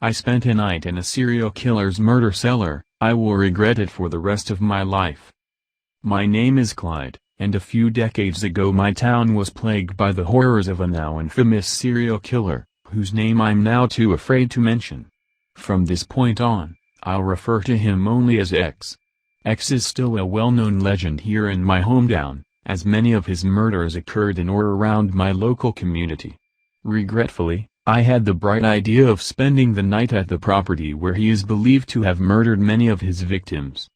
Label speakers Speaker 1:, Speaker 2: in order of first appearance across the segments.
Speaker 1: I spent a night in a serial killer's murder cellar. I will regret it for the rest of my life. My name is Clyde, and a few decades ago my town was plagued by the horrors of a now infamous serial killer, whose name I'm now too afraid to mention. From this point on, I'll refer to him only as X. X is still a well-known legend here in my hometown, as many of his murders occurred in or around my local community. Regretfully, I had the bright idea of spending the night at the property where he is believed to have murdered many of his victims.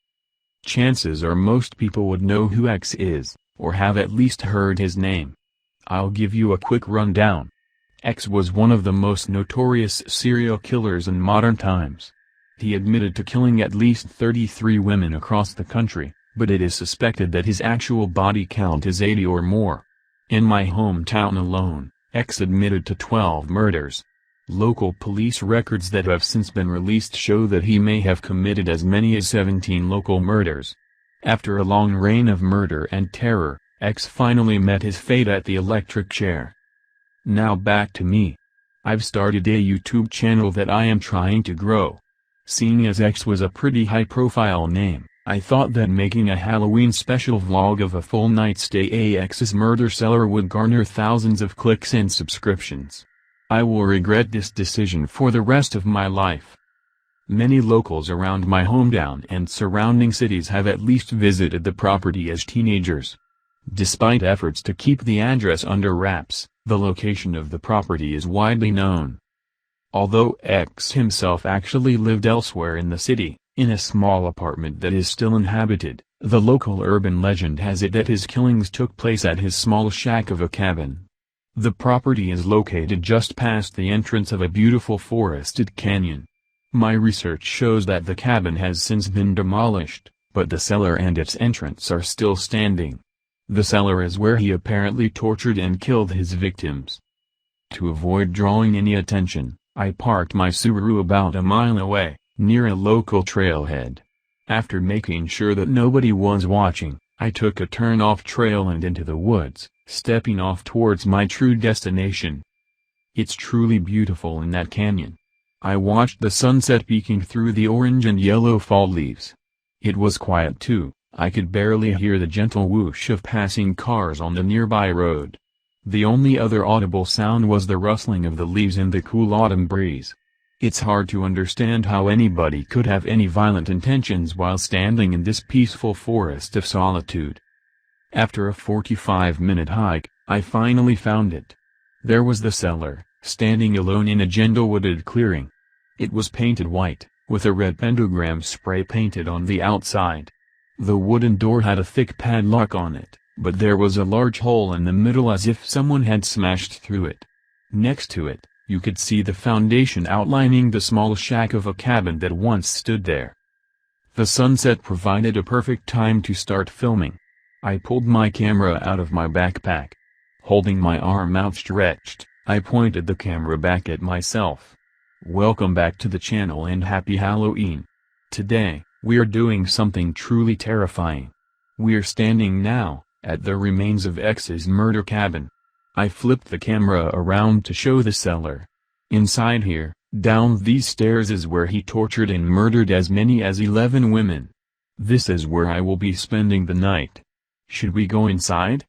Speaker 1: Chances are most people would know who X is, or have at least heard his name. I'll give you a quick rundown. X was one of the most notorious serial killers in modern times. He admitted to killing at least 33 women across the country, but it is suspected that his actual body count is 80 or more. In my hometown alone, X admitted to 12 murders. Local police records that have since been released show that he may have committed as many as 17 local murders. After a long reign of murder and terror, X finally met his fate at the electric chair. Now back to me. I've started a YouTube channel that I am trying to grow. Seeing as X was a pretty high-profile name, I thought that making a Halloween special vlog of a full night's stay at X's murder cellar would garner thousands of clicks and subscriptions. I will regret this decision for the rest of my life. Many locals around my hometown and surrounding cities have at least visited the property as teenagers. Despite efforts to keep the address under wraps, the location of the property is widely known. Although X himself actually lived elsewhere in the city, in a small apartment that is still inhabited, the local urban legend has it that his killings took place at his small shack of a cabin. The property is located just past the entrance of a beautiful forested canyon. My research shows that the cabin has since been demolished, but the cellar and its entrance are still standing. The cellar is where he apparently tortured and killed his victims. To avoid drawing any attention, I parked my Subaru about a mile away, near a local trailhead. After making sure that nobody was watching, I took a turn off trail and into the woods, stepping off towards my true destination. It's truly beautiful in that canyon. I watched the sunset peeking through the orange and yellow fall leaves. It was quiet too, I could barely hear the gentle whoosh of passing cars on the nearby road. The only other audible sound was the rustling of the leaves in the cool autumn breeze. It's hard to understand how anybody could have any violent intentions while standing in this peaceful forest of solitude. After a 45-minute hike, I finally found it. There was the cellar, standing alone in a gentle wooded clearing. It was painted white, with a red pentagram spray painted on the outside. The wooden door had a thick padlock on it, but there was a large hole in the middle as if someone had smashed through it. Next to it, you could see the foundation outlining the small shack of a cabin that once stood there. The sunset provided a perfect time to start filming. I pulled my camera out of my backpack. Holding my arm outstretched, I pointed the camera back at myself. Welcome back to the channel and happy Halloween. Today, we are doing something truly terrifying. We're standing now at the remains of X's murder cabin. I flipped the camera around to show the cellar. Inside here, down these stairs is where he tortured and murdered as many as 11 women. This is where I will be spending the night. Should we go inside?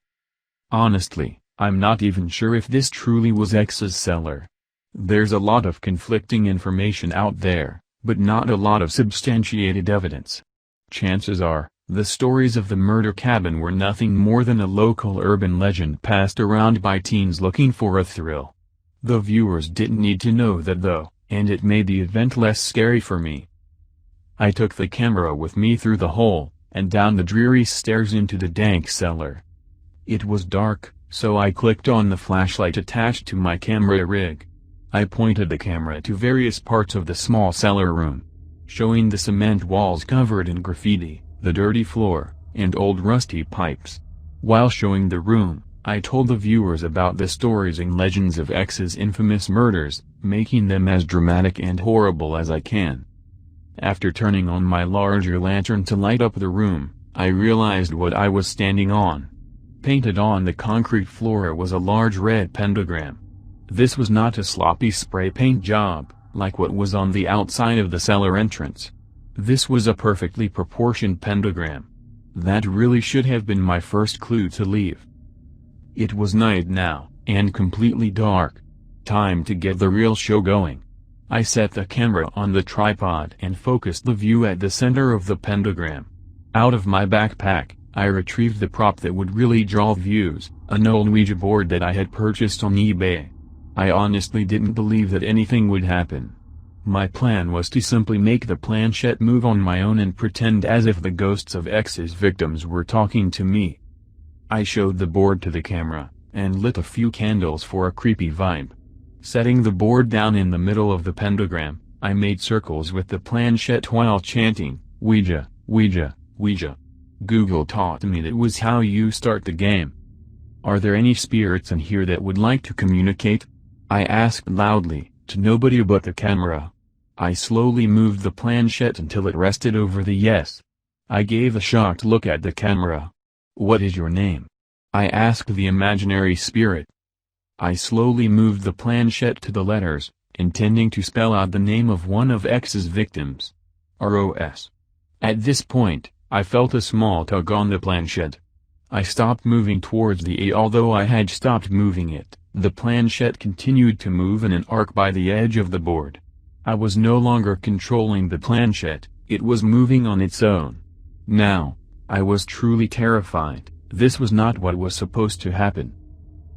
Speaker 1: Honestly, I'm not even sure if this truly was X's cellar. There's a lot of conflicting information out there, but not a lot of substantiated evidence. Chances are, the stories of the murder cabin were nothing more than a local urban legend passed around by teens looking for a thrill. The viewers didn't need to know that though, and it made the event less scary for me. I took the camera with me through the hole, and down the dreary stairs into the dank cellar. It was dark, so I clicked on the flashlight attached to my camera rig. I pointed the camera to various parts of the small cellar room, showing the cement walls covered in graffiti, the dirty floor, and old rusty pipes. While showing the room, I told the viewers about the stories and legends of X's infamous murders, making them as dramatic and horrible as I can. After turning on my larger lantern to light up the room, I realized what I was standing on. Painted on the concrete floor was a large red pentagram. This was not a sloppy spray paint job, like what was on the outside of the cellar entrance. This was a perfectly proportioned pentagram. That really should have been my first clue to leave. It was night now, and completely dark. Time to get the real show going. I set the camera on the tripod and focused the view at the center of the pentagram. Out of my backpack, I retrieved the prop that would really draw views, an old Ouija board that I had purchased on eBay. I honestly didn't believe that anything would happen. My plan was to simply make the planchette move on my own and pretend as if the ghosts of X's victims were talking to me. I showed the board to the camera, and lit a few candles for a creepy vibe. Setting the board down in the middle of the pentagram, I made circles with the planchette while chanting, "Ouija, Ouija, Ouija." Google taught me that was how you start the game. "Are there any spirits in here that would like to communicate?" I asked loudly, to nobody but the camera. I slowly moved the planchette until it rested over the yes. I gave a shocked look at the camera. "What is your name?" I asked the imaginary spirit. I slowly moved the planchette to the letters, intending to spell out the name of one of X's victims. ROS. At this point, I felt a small tug on the planchette. I stopped moving towards the A. Although I had stopped moving it, the planchette continued to move in an arc by the edge of the board. I was no longer controlling the planchette, it was moving on its own. Now, I was truly terrified. This was not what was supposed to happen.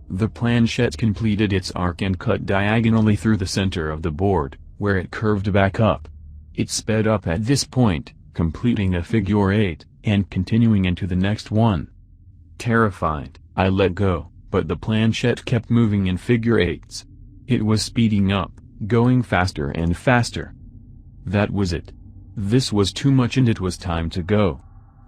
Speaker 1: The planchette completed its arc and cut diagonally through the center of the board, where it curved back up. It sped up at this point, completing a figure 8, and continuing into the next one. Terrified, I let go, but the planchette kept moving in figure 8s. It was speeding up, going faster and faster. That was it. This was too much and it was time to go.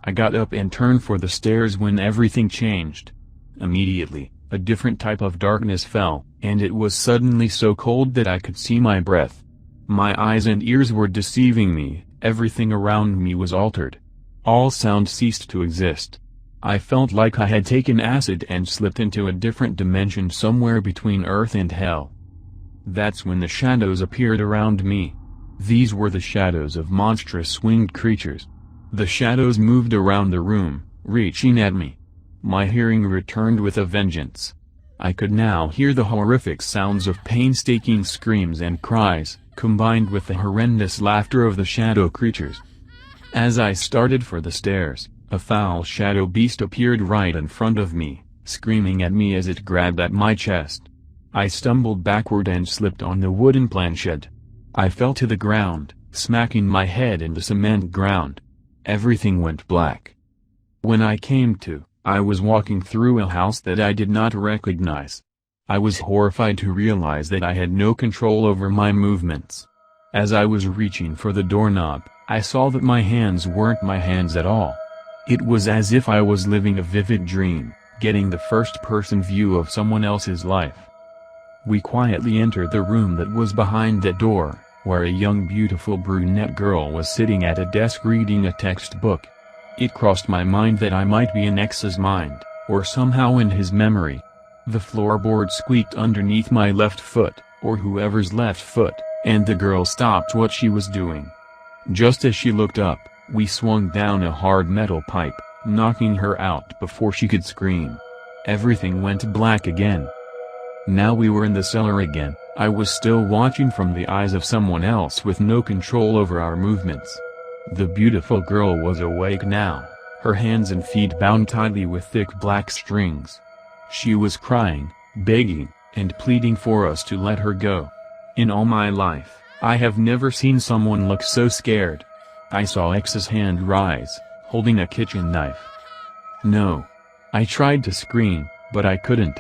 Speaker 1: I got up and turned for the stairs when everything changed. Immediately, a different type of darkness fell, and it was suddenly so cold that I could see my breath. My eyes and ears were deceiving me, everything around me was altered. All sound ceased to exist. I felt like I had taken acid and slipped into a different dimension somewhere between earth and hell. That's when the shadows appeared around me. These were the shadows of monstrous winged creatures. The shadows moved around the room, reaching at me. My hearing returned with a vengeance. I could now hear the horrific sounds of painstaking screams and cries, combined with the horrendous laughter of the shadow creatures. As I started for the stairs, a foul shadow beast appeared right in front of me, screaming at me as it grabbed at my chest. I stumbled backward and slipped on the wooden planchette. I fell to the ground, smacking my head in the cement ground. Everything went black. When I came to, I was walking through a house that I did not recognize. I was horrified to realize that I had no control over my movements. As I was reaching for the doorknob, I saw that my hands weren't my hands at all. It was as if I was living a vivid dream, getting the first-person view of someone else's life. We quietly entered the room that was behind that door, where a young beautiful brunette girl was sitting at a desk reading a textbook. It crossed my mind that I might be in X's mind, or somehow in his memory. The floorboard squeaked underneath my left foot, or whoever's left foot, and the girl stopped what she was doing. Just as she looked up, we swung down a hard metal pipe, knocking her out before she could scream. Everything went black again. Now we were in the cellar again. I was still watching from the eyes of someone else with no control over our movements. The beautiful girl was awake now, her hands and feet bound tightly with thick black strings. She was crying, begging, and pleading for us to let her go. In all my life, I have never seen someone look so scared. I saw X's hand rise, holding a kitchen knife. No. I tried to scream, but I couldn't.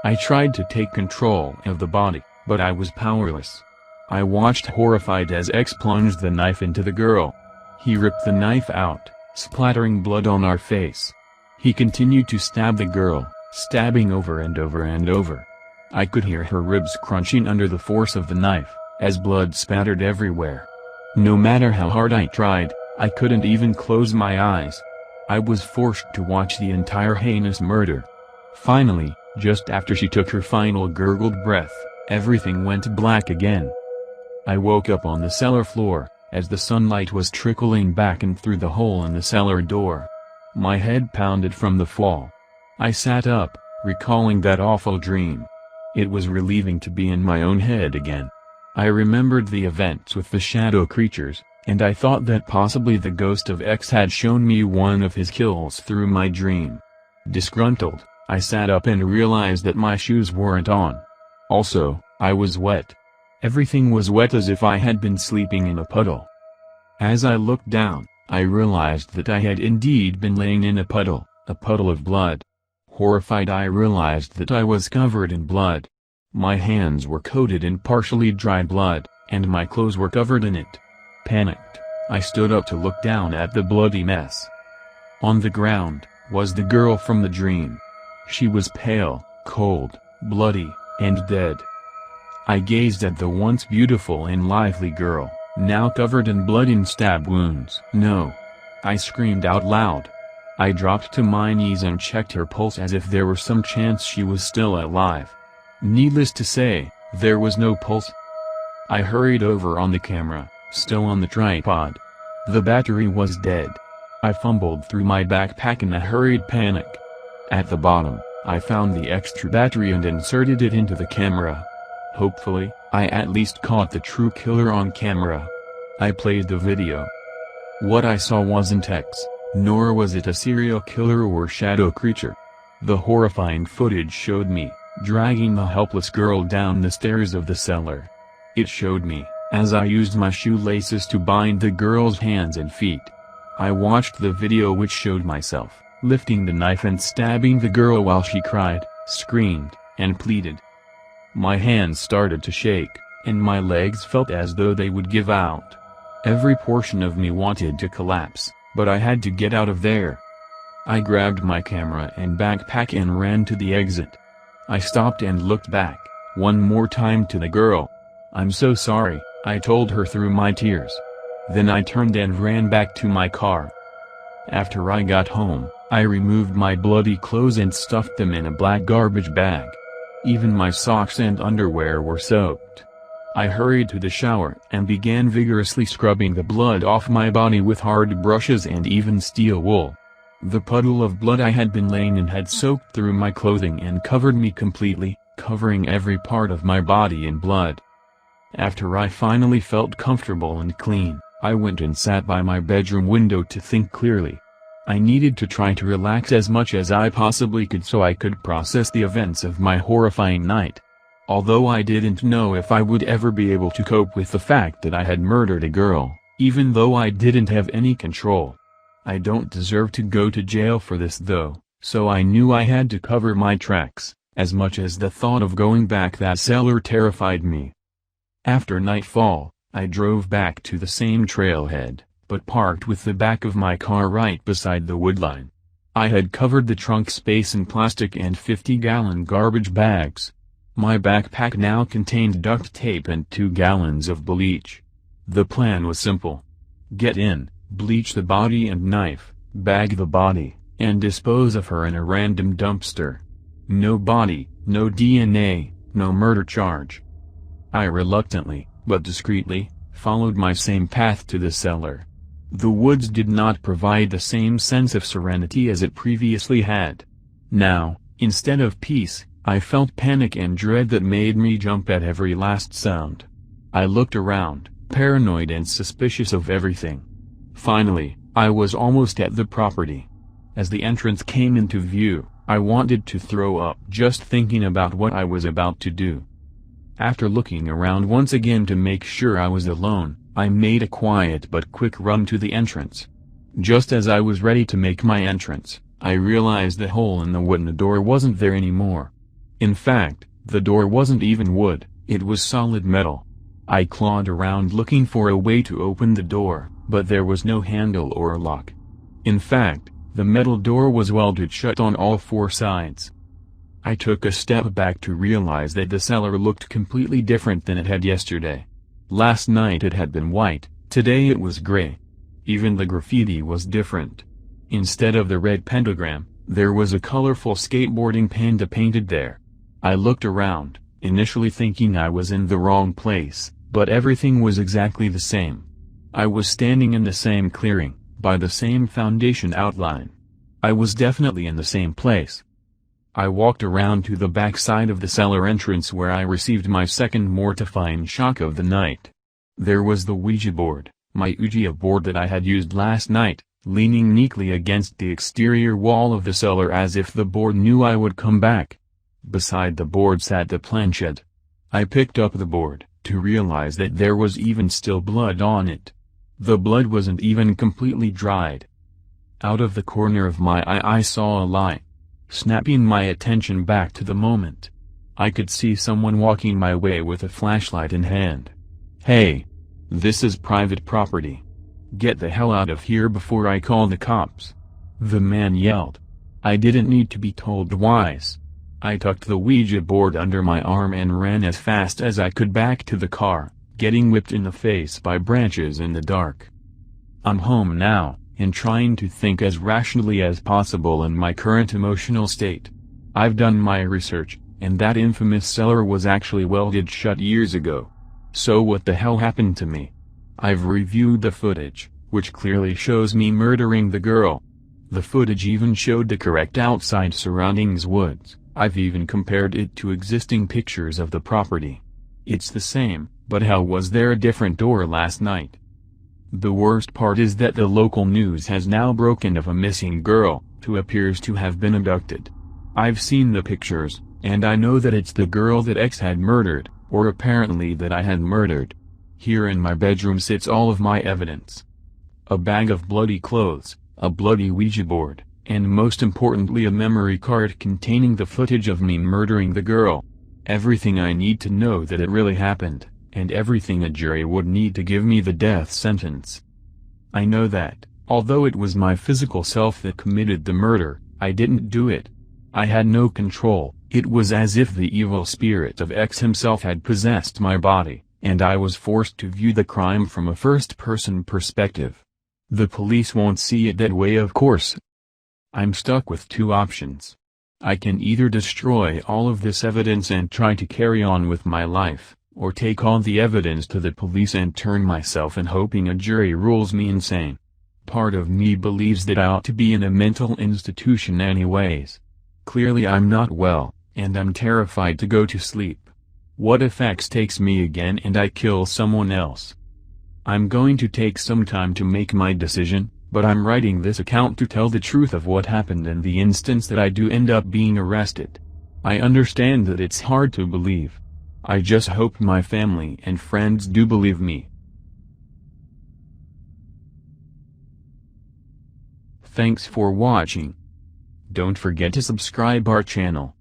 Speaker 1: I tried to take control of the body, but I was powerless. I watched horrified as X plunged the knife into the girl. He ripped the knife out, splattering blood on our face. He continued to stab the girl, stabbing over and over and over. I could hear her ribs crunching under the force of the knife, as blood spattered everywhere. No matter how hard I tried, I couldn't even close my eyes. I was forced to watch the entire heinous murder. Finally, just after she took her final gurgled breath, everything went black again. I woke up on the cellar floor, as the sunlight was trickling back and through the hole in the cellar door. My head pounded from the fall. I sat up, recalling that awful dream. It was relieving to be in my own head again. I remembered the events with the shadow creatures, and I thought that possibly the ghost of X had shown me one of his kills through my dream. Disgruntled, I sat up and realized that my shoes weren't on. Also, I was wet. Everything was wet as if I had been sleeping in a puddle. As I looked down, I realized that I had indeed been laying in a puddle of blood. Horrified, I realized that I was covered in blood. My hands were coated in partially dry blood, and my clothes were covered in it. Panicked, I stood up to look down at the bloody mess. On the ground was the girl from the dream. She was pale, cold, bloody, and dead. I gazed at the once beautiful and lively girl, now covered in blood and stab wounds. "No!" I screamed out loud. I dropped to my knees and checked her pulse as if there were some chance she was still alive. Needless to say, there was no pulse. I hurried over on the camera, still on the tripod. The battery was dead. I fumbled through my backpack in a hurried panic. At the bottom, I found the extra battery and inserted it into the camera. Hopefully, I at least caught the true killer on camera. I played the video. What I saw wasn't X, nor was it a serial killer or shadow creature. The horrifying footage showed me, dragging the helpless girl down the stairs of the cellar. It showed me, as I used my shoelaces to bind the girl's hands and feet. I watched the video which showed myself, lifting the knife and stabbing the girl while she cried, screamed, and pleaded. My hands started to shake, and my legs felt as though they would give out. Every portion of me wanted to collapse, but I had to get out of there. I grabbed my camera and backpack and ran to the exit. I stopped and looked back, one more time to the girl. "I'm so sorry," I told her through my tears. Then I turned and ran back to my car. After I got home, I removed my bloody clothes and stuffed them in a black garbage bag. Even my socks and underwear were soaked. I hurried to the shower and began vigorously scrubbing the blood off my body with hard brushes and even steel wool. The puddle of blood I had been laying in had soaked through my clothing and covered me completely, covering every part of my body in blood. After I finally felt comfortable and clean, I went and sat by my bedroom window to think clearly. I needed to try to relax as much as I possibly could so I could process the events of my horrifying night. Although I didn't know if I would ever be able to cope with the fact that I had murdered a girl, even though I didn't have any control. I don't deserve to go to jail for this though, so I knew I had to cover my tracks, as much as the thought of going back that cellar terrified me. After nightfall, I drove back to the same trailhead, but parked with the back of my car right beside the woodline. I had covered the trunk space in plastic and 50-gallon garbage bags. My backpack now contained duct tape and 2 gallons of bleach. The plan was simple. Get in, bleach the body and knife, bag the body, and dispose of her in a random dumpster. No body, no DNA, no murder charge. I reluctantly, but discreetly, followed my same path to the cellar. The woods did not provide the same sense of serenity as it previously had. Now, instead of peace, I felt panic and dread that made me jump at every last sound. I looked around, paranoid and suspicious of everything. Finally, I was almost at the property. As the entrance came into view, I wanted to throw up just thinking about what I was about to do. After looking around once again to make sure I was alone, I made a quiet but quick run to the entrance. Just as I was ready to make my entrance, I realized the hole in the wooden door wasn't there anymore. In fact, the door wasn't even wood, it was solid metal. I clawed around looking for a way to open the door, but there was no handle or lock. In fact, the metal door was welded shut on all 4 sides. I took a step back to realize that the cellar looked completely different than it had yesterday. Last night it had been white, today it was gray. Even the graffiti was different. Instead of the red pentagram, there was a colorful skateboarding panda painted there. I looked around, initially thinking I was in the wrong place, But everything was exactly the same. I was standing in the same clearing, by the same foundation outline. I was definitely in the same place. I walked around to the back side of the cellar entrance where I received my second mortifying shock of the night. There was the Ouija board, my Ouija board that I had used last night, leaning meekly against the exterior wall of the cellar as if the board knew I would come back. Beside the board sat the planchette. I picked up the board, to realize that there was even still blood on it. The blood wasn't even completely dried. Out of the corner of my eye I saw a light, snapping my attention back to the moment. I could see someone walking my way with a flashlight in hand. "Hey! This is private property. Get the hell out of here before I call the cops," the man yelled. I didn't need to be told twice. I tucked the Ouija board under my arm and ran as fast as I could back to the car, getting whipped in the face by branches in the dark. I'm home now, and trying to think as rationally as possible in my current emotional state. I've done my research, and that infamous cellar was actually welded shut years ago. So what the hell happened to me? I've reviewed the footage, which clearly shows me murdering the girl. The footage even showed the correct outside surroundings woods. I've even compared it to existing pictures of the property. It's the same, but how was there a different door last night? The worst part is that the local news has now broken of a missing girl, who appears to have been abducted. I've seen the pictures, and I know that it's the girl that X had murdered, or apparently that I had murdered. Here in my bedroom sits all of my evidence. A bag of bloody clothes, a bloody Ouija board, and most importantly a memory card containing the footage of me murdering the girl. Everything I need to know that it really happened, and everything a jury would need to give me the death sentence. I know that, although it was my physical self that committed the murder, I didn't do it. I had no control. It was as if the evil spirit of X himself had possessed my body, and I was forced to view the crime from a first-person perspective. The police won't see it that way, of course. I'm stuck with two options. I can either destroy all of this evidence and try to carry on with my life, or take all the evidence to the police and turn myself in hoping a jury rules me insane. Part of me believes that I ought to be in a mental institution anyways. Clearly I'm not well, and I'm terrified to go to sleep. What if X takes me again and I kill someone else? I'm going to take some time to make my decision, but I'm writing this account to tell the truth of what happened in the instance that I do end up being arrested. I understand that it's hard to believe. I just hope my family and friends do believe me. Thanks for watching. Don't forget to subscribe our channel.